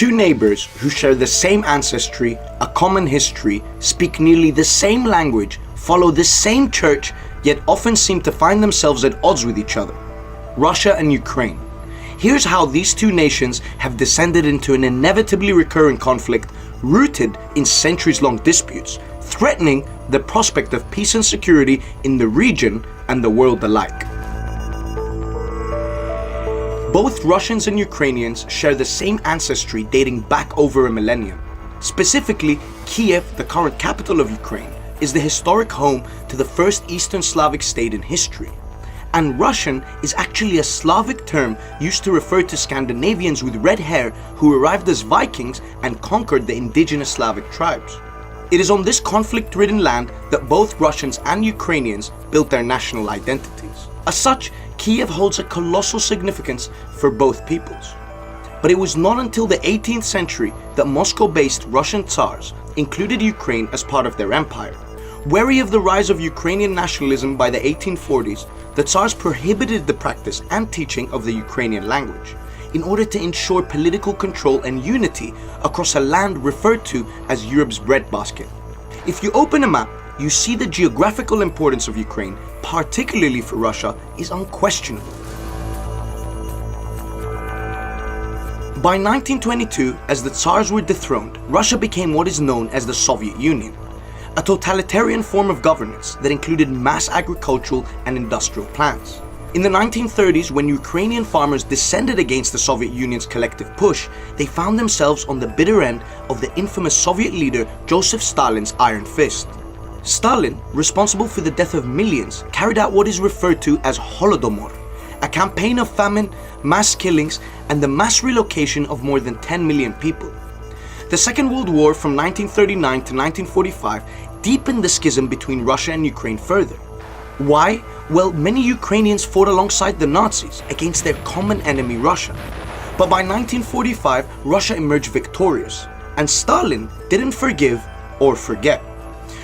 Two neighbors who share the same ancestry, a common history, speak nearly the same language, follow the same church, yet often seem to find themselves at odds with each other. Russia and Ukraine. Here's how these two nations have descended into an inevitably recurring conflict rooted in centuries-long disputes, threatening the prospect of peace and security in the region and the world alike. Both Russians and Ukrainians share the same ancestry dating back over a millennium. Specifically, Kyiv, the current capital of Ukraine, is the historic home to the first Eastern Slavic state in history. And Russian is actually a Slavic term used to refer to Scandinavians with red hair who arrived as Vikings and conquered the indigenous Slavic tribes. It is on this conflict-ridden land that both Russians and Ukrainians built their national identities. As such, Kyiv holds a colossal significance for both peoples. But it was not until the 18th century that Moscow-based Russian Tsars included Ukraine as part of their empire. Wary of the rise of Ukrainian nationalism by the 1840s, the Tsars prohibited the practice and teaching of the Ukrainian language in order to ensure political control and unity across a land referred to as Europe's breadbasket. If you open a map, you see the geographical importance of Ukraine, particularly for Russia, is unquestionable. By 1922, as the Tsars were dethroned, Russia became what is known as the Soviet Union, a totalitarian form of governance that included mass agricultural and industrial plants. In the 1930s, when Ukrainian farmers descended against the Soviet Union's collective push, they found themselves on the bitter end of the infamous Soviet leader Joseph Stalin's iron fist. Stalin, responsible for the death of millions, carried out what is referred to as Holodomor, a campaign of famine, mass killings, and the mass relocation of more than 10 million people. The Second World War from 1939 to 1945 deepened the schism between Russia and Ukraine further. Why? Well, many Ukrainians fought alongside the Nazis against their common enemy Russia. But by 1945, Russia emerged victorious, and Stalin didn't forgive or forget.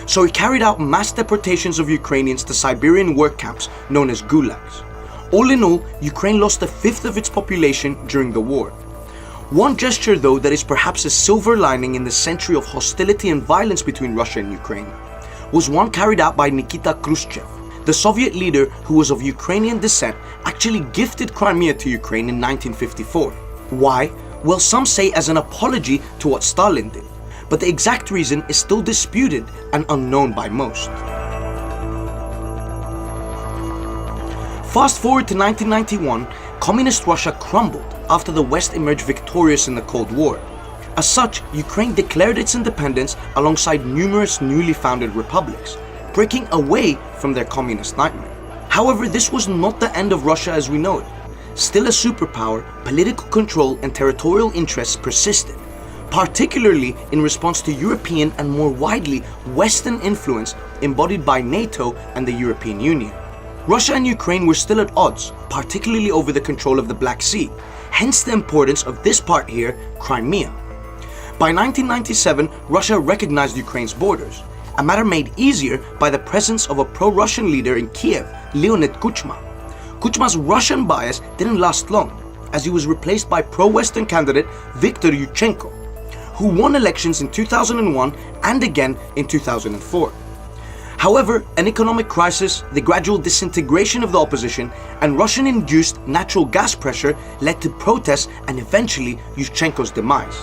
So he carried out mass deportations of Ukrainians to Siberian work camps known as gulags. All in all, Ukraine lost a fifth of its population during the war. One gesture, though, that is perhaps a silver lining in the century of hostility and violence between Russia and Ukraine was one carried out by Nikita Khrushchev. The Soviet leader, who was of Ukrainian descent, actually gifted Crimea to Ukraine in 1954. Why? Well, some say as an apology to what Stalin did, but the exact reason is still disputed and unknown by most. Fast forward to 1991, Communist Russia crumbled after the West emerged victorious in the Cold War. As such, Ukraine declared its independence alongside numerous newly founded republics, breaking away from their communist nightmare. However, this was not the end of Russia as we know it. Still a superpower, political control and territorial interests persisted, particularly in response to European and more widely Western influence embodied by NATO and the European Union. Russia and Ukraine were still at odds, particularly over the control of the Black Sea, hence the importance of this part here, Crimea. By 1997, Russia recognized Ukraine's borders, a matter made easier by the presence of a pro-Russian leader in Kiev, Leonid Kuchma. Kuchma's Russian bias didn't last long, as he was replaced by pro-Western candidate Viktor Yushchenko, who won elections in 2001 and again in 2004. However, an economic crisis, the gradual disintegration of the opposition, and Russian-induced natural gas pressure led to protests and eventually Yushchenko's demise.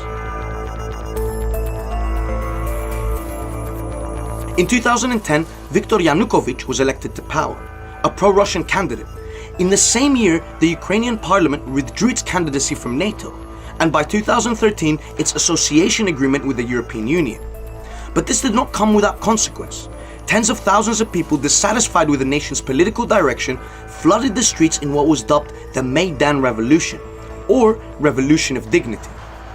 In 2010, Viktor Yanukovych was elected to power, a pro-Russian candidate. In the same year, the Ukrainian parliament withdrew its candidacy from NATO, and by 2013, its association agreement with the European Union. But this did not come without consequence. Tens of thousands of people dissatisfied with the nation's political direction flooded the streets in what was dubbed the Maidan Revolution, or Revolution of Dignity.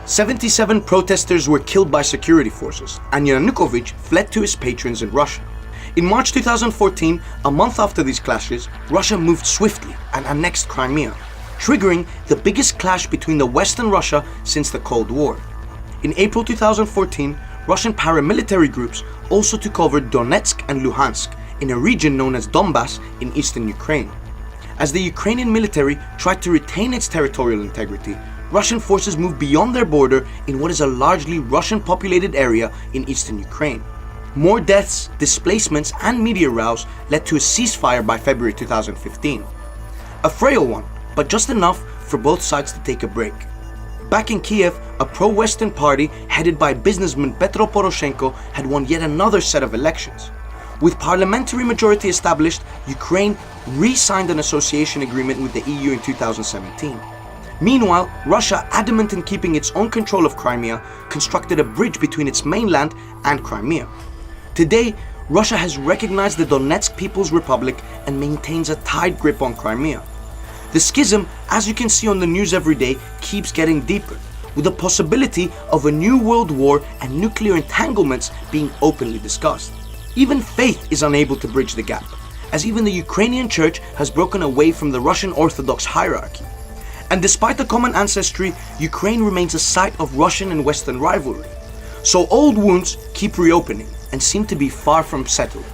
77 protesters were killed by security forces, and Yanukovych fled to his patrons in Russia. In March 2014, a month after these clashes, Russia moved swiftly and annexed Crimea, triggering the biggest clash between the West and Russia since the Cold War. In April 2014, Russian paramilitary groups also took over Donetsk and Luhansk in a region known as Donbass in eastern Ukraine. As the Ukrainian military tried to retain its territorial integrity, Russian forces moved beyond their border in what is a largely Russian-populated area in eastern Ukraine. More deaths, displacements, and media rows led to a ceasefire by February 2015. A frail one, but just enough for both sides to take a break. Back in Kiev, a pro-Western party headed by businessman Petro Poroshenko had won yet another set of elections. With parliamentary majority established, Ukraine re-signed an association agreement with the EU in 2017. Meanwhile, Russia, adamant in keeping its own control of Crimea, constructed a bridge between its mainland and Crimea. Today, Russia has recognized the Donetsk People's Republic and maintains a tight grip on Crimea. The schism, as you can see on the news every day, keeps getting deeper, with the possibility of a new world war and nuclear entanglements being openly discussed. Even faith is unable to bridge the gap, as even the Ukrainian church has broken away from the Russian Orthodox hierarchy. And despite the common ancestry, Ukraine remains a site of Russian and Western rivalry. So old wounds keep reopening and seem to be far from settled.